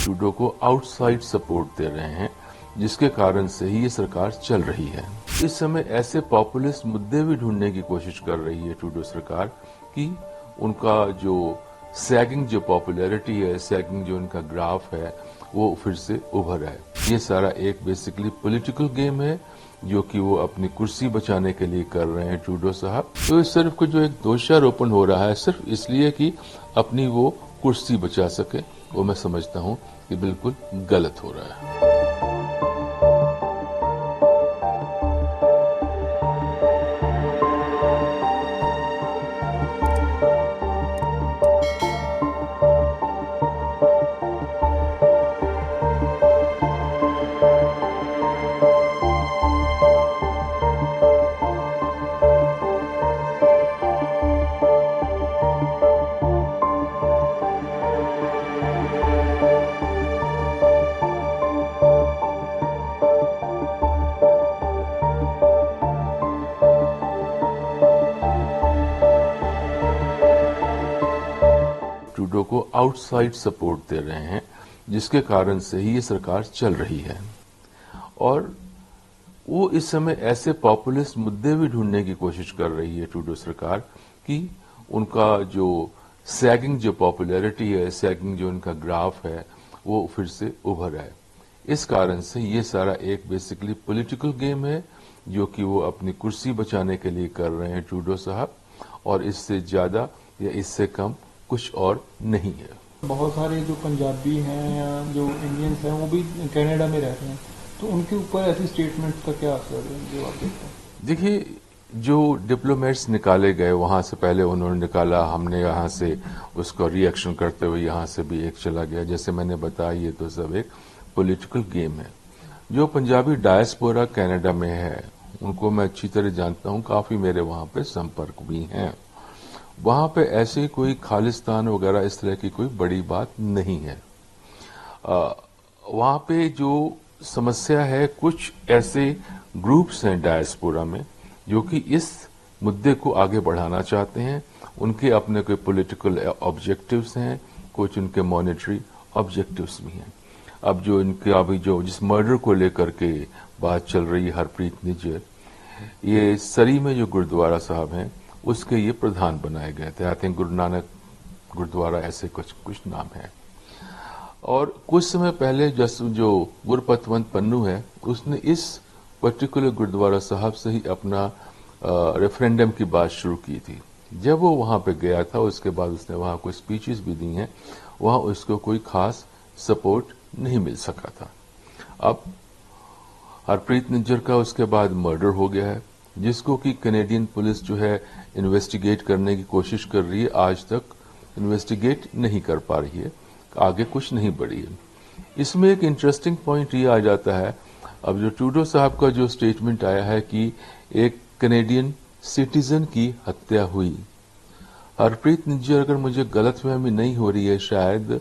Trudeau को outside support दे रहे हैं, जिसके कारण से ही ये सरकार चल रही है। इस समय ऐसे पॉपुलिस्ट मुद्दे भी ढूंढने की कोशिश कर रही है ट्रूडो सरकार कि उनका जो सैगिंग जो पॉपुलैरिटी है, सैगिंग जो उनका ग्राफ है, वो फिर से उभर आए। ये सारा एक बेसिकली पॉलिटिकल गेम है जो कि वो अपनी कुर्सी बचाने के लिए कर रहे हैं ट्रूडो साहब। तो इस सिर्फ जो एक दोषारोपण हो रहा है सिर्फ इसलिए कि अपनी वो कुर्सी बचा सके, वो मैं समझता हूं कि बिल्कुल गलत हो रहा है। ट्रूडो को आउटसाइड सपोर्ट दे रहे हैं, जिसके कारण से ही ये सरकार चल रही है। और वो इस समय ऐसे पॉपुलिस्ट मुद्दे भी ढूंढने की कोशिश कर रही है ट्रूडो सरकार कि उनका जो सैगिंग जो पॉपुलैरिटी है, सैगिंग जो उनका ग्राफ है, वो फिर से उभर आए। इस कारण से ये सारा एक बेसिकली पॉलिटिकल गेम है जो कि वो अपनी कुर्सी बचाने के लिए कर रहे हैं ट्रूडो साहब, और इससे ज्यादा या इससे कम कुछ और नहीं है। बहुत सारे जो पंजाबी हैं या जो इंडियंस हैं वो भी कनाडा में रहते हैं, तो उनके ऊपर ऐसी स्टेटमेंट का क्या असर है जो आप देखते हैं? देखिए, जो डिप्लोमेट्स निकाले गए वहां से पहले उन्होंने निकाला, हमने यहाँ से उसको रिएक्शन करते हुए यहाँ से भी एक चला गया। जैसे मैंने बताया, ये तो सब एक पॉलिटिकल गेम है। जो पंजाबी डायस्पोरा कनाडा में है उनको मैं अच्छी तरह जानता हूँ, काफी मेरे वहां पे संपर्क भी हैं। वहां पे ऐसे कोई खालिस्तान वगैरह इस तरह की कोई बड़ी बात नहीं है। वहां पे जो समस्या है, कुछ ऐसे ग्रुप्स हैं डायस्पोरा में जो कि इस मुद्दे को आगे बढ़ाना चाहते हैं। उनके अपने कोई पॉलिटिकल ऑब्जेक्टिव्स हैं, कुछ उनके मॉनेटरी ऑब्जेक्टिव्स भी हैं। अब जो इनके अभी जो जिस मर्डर को लेकर के बात चल रही है, हरप्रीत निज्जर, ये सरी में जो गुरुद्वारा साहब हैं उसके ये प्रधान बनाए गए थे। आई थिंक गुरु नानक गुरुद्वारा ऐसे कुछ नाम है। और कुछ समय पहले जो गुरपतवंत पन्नू है उसने इस पर्टिकुलर गुरुद्वारा साहब से ही अपना रेफरेंडम की बात शुरू की थी। जब वो वहां पे गया था उसके बाद उसने वहां कोई स्पीचेस भी दी हैं, वहां उसको कोई खास सपोर्ट नहीं मिल सका था। अब हरप्रीत निज्जर का उसके बाद मर्डर हो गया है, जिसको कि कैनेडियन पुलिस जो है इन्वेस्टिगेट करने की कोशिश कर रही है, आज तक इन्वेस्टिगेट नहीं कर पा रही है, आगे कुछ नहीं बढ़ी है। इसमें एक इंटरेस्टिंग पॉइंट ये आ जाता है, अब जो ट्रूडो साहब का जो स्टेटमेंट आया है कि एक कैनेडियन सिटीजन की हत्या हुई। हरप्रीत निज्जर, अगर मुझे गलतफहमी नहीं हो रही है, शायद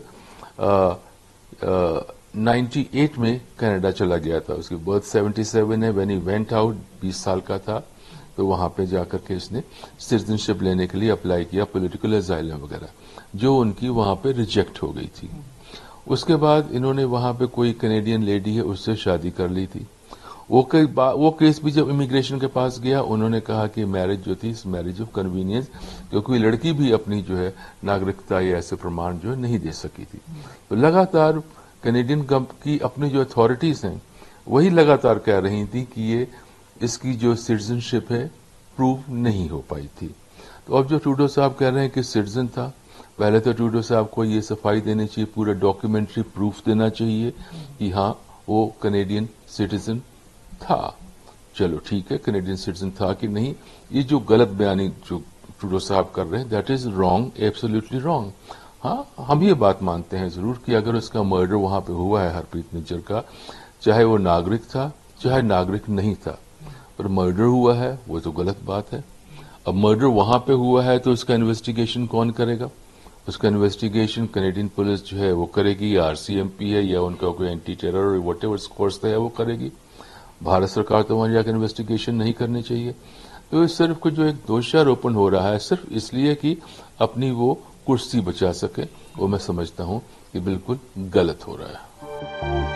98 में कनाडा चला गया था। उसकी बर्थ 77 है। व्हेन ही वेंट आउट 20 साल का था, तो वहां पे जाकर के इसने सिटीजनशिप लेने के लिए अप्लाई किया, पॉलिटिकल असाइलम वगैरह, जो उनकी वहां पे रिजेक्ट हो गई थी। उसके बाद इन्होंने वहां पे कोई कैनेडियन लेडी है उससे शादी कर ली थी। वो केस भी जब इमिग्रेशन के पास गया, उन्होंने कहा कि मैरिज जो थी मैरिज ऑफ कन्वीनियंस, क्योंकि लड़की भी अपनी जो है नागरिकता या ऐसे प्रमाण जो है नहीं दे सकी थी। तो लगातार कैनेडियन की अपनी जो अथॉरिटीज हैं वही लगातार कह रही थी कि ये इसकी जो सिटीजनशिप है प्रूव नहीं हो पाई थी। तो अब जो ट्रूडो साहब कह रहे हैं कि सिटीजन था, पहले तो ट्रूडो साहब को ये सफाई देनी चाहिए, पूरा डॉक्यूमेंट्री प्रूफ देना चाहिए कि हाँ वो कैनेडियन सिटीजन था। चलो ठीक है, कैनेडियन सिटीजन था कि नहीं, ये जो गलत बयानी जो ट्रूडो साहब कर रहे हैं, that is wrong, absolutely wrong. हाँ, हम ये बात मानते हैं जरूर कि अगर उसका मर्डर वहां पे हुआ है हरप्रीत निज्जर का, चाहे वो नागरिक था चाहे नागरिक नहीं था, पर मर्डर हुआ है, वो तो गलत बात है। अब मर्डर वहां पे हुआ है तो उसका इन्वेस्टिगेशन कौन करेगा? उसका इन्वेस्टिगेशन कैनेडियन पुलिस जो है वो करेगी, या आरसीएमपी है या उनका कोई anti terror what ever course है वो करेगी। भारत सरकार तो वहां जाकर इन्वेस्टिगेशन नहीं करनी चाहिए। तो इस सिर्फ जो एक दोषारोपण हो रहा है सिर्फ इसलिए कि अपनी वो कुर्सी बचा सके, वो मैं समझता हूं कि बिल्कुल गलत हो रहा है।